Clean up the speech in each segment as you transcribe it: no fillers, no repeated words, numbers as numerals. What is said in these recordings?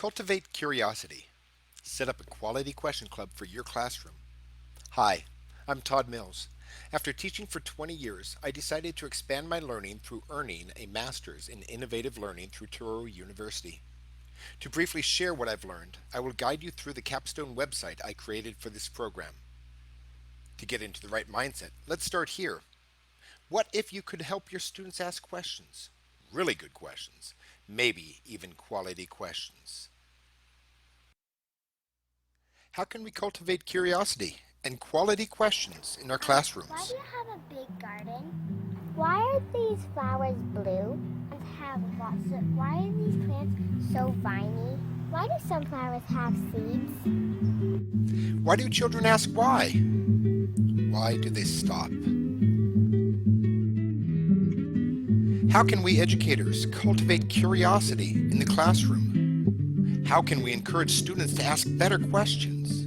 Cultivate curiosity. Set up a quality question club for your classroom. Hi, I'm Todd Mills. After teaching for 20 years, I decided to expand my learning through earning a master's in innovative learning through Touro University. To briefly share what I've learned, I will guide you through the capstone website I created for this program. To get into the right mindset, let's start here. What if you could help your students ask questions? Really good questions. Maybe even quality questions. How can we cultivate curiosity and quality questions in our Why classrooms? do you have a big garden? Why are these flowers blue and have lots of? Why are these plants so viney? Why do some flowers have seeds? Why do children ask why? Why do they stop? How can we educators cultivate curiosity in the classroom? How can we encourage students to ask better questions?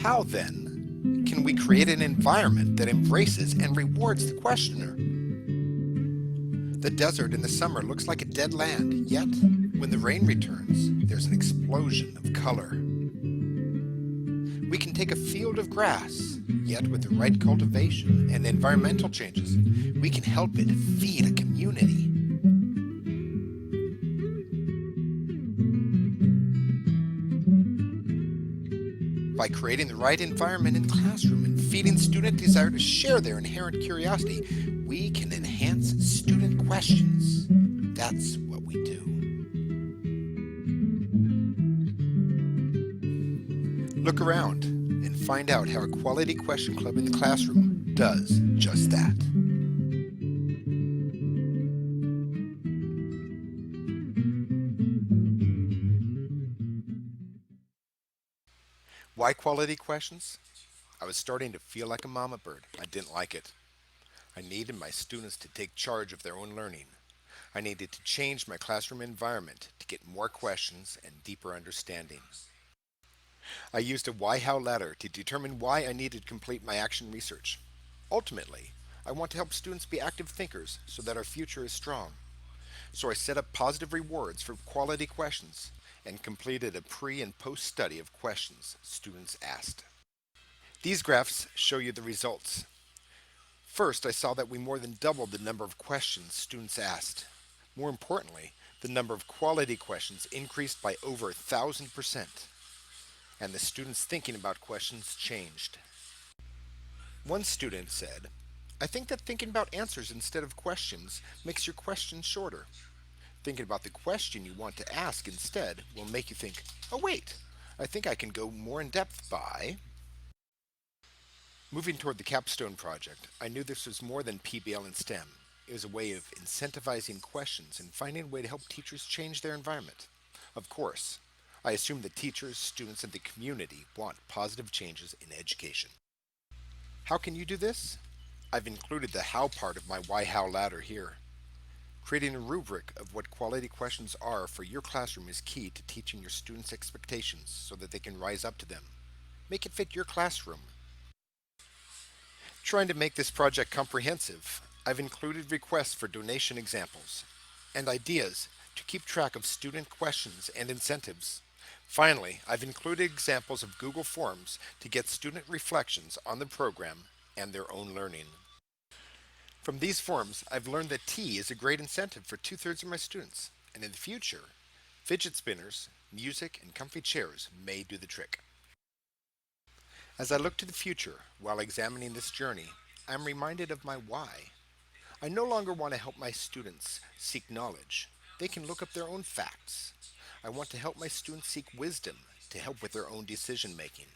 How, then, can we create an environment that embraces and rewards the questioner? The desert in the summer looks like a dead land, yet, when the rain returns, there's an explosion of color. We can take a field of grass, yet with the right cultivation and environmental changes, we can help it feed a community. By creating the right environment in the classroom and feeding student desire to share their inherent curiosity, we can enhance student questions. That's what we do. Look around and find out how a quality question club in the classroom does just that. Why quality questions? I was starting to feel like a mama bird. I didn't like it. I needed my students to take charge of their own learning. I needed to change my classroom environment to get more questions and deeper understanding. I used a why how ladder to determine why I needed to complete my action research. Ultimately, I want to help students be active thinkers so that our future is strong. So I set up positive rewards for quality questions and completed a pre and post study of questions students asked. These graphs show you the results. First, I saw that we more than doubled the number of questions students asked. More importantly, the number of quality questions increased by over 1,000%, and the students thinking about questions changed. One student said, I think that thinking about answers instead of questions makes your questions shorter. Thinking about the question you want to ask instead will make you think, oh wait, I think I can go more in depth by. Moving toward the capstone project, I knew this was more than PBL and STEM. It was a way of incentivizing questions and finding a way to help teachers change their environment. Of course, I assume that teachers, students, and the community want positive changes in education. How can you do this? I've included the how part of my why how ladder here. Creating a rubric of what quality questions are for your classroom is key to teaching your students' expectations so that they can rise up to them. Make it fit your classroom. Trying to make this project comprehensive, I've included requests for donation examples and ideas to keep track of student questions and incentives. Finally, I've included examples of Google Forms to get student reflections on the program and their own learning. From these forms, I've learned that tea is a great incentive for two-thirds of my students, and in the future, fidget spinners, music, and comfy chairs may do the trick. As I look to the future while examining this journey, I am reminded of my why. I no longer want to help my students seek knowledge. They can look up their own facts. I want to help my students seek wisdom to help with their own decision making.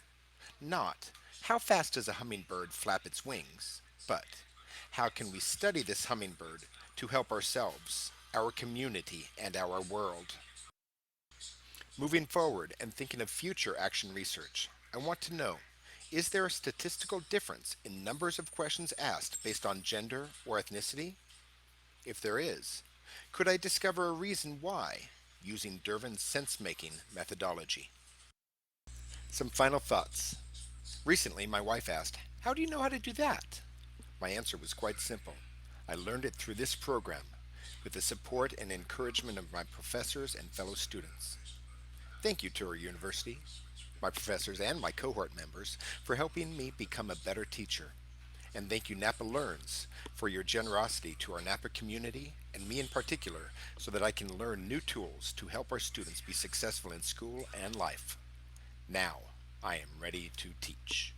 Not, how fast does a hummingbird flap its wings, but how can we study this hummingbird to help ourselves, our community, and our world? Moving forward and thinking of future action research, I want to know, is there a statistical difference in numbers of questions asked based on gender or ethnicity? If there is, could I discover a reason why using Dervin's sense-making methodology? Some final thoughts. Recently, my wife asked, how do you know how to do that? My answer was quite simple. I learned it through this program, with the support and encouragement of my professors and fellow students. Thank you, Tour University, my professors, and my cohort members for helping me become a better teacher. And thank you, Napa Learns, for your generosity to our Napa community and me in particular so that I can learn new tools to help our students be successful in school and life. Now, I am ready to teach.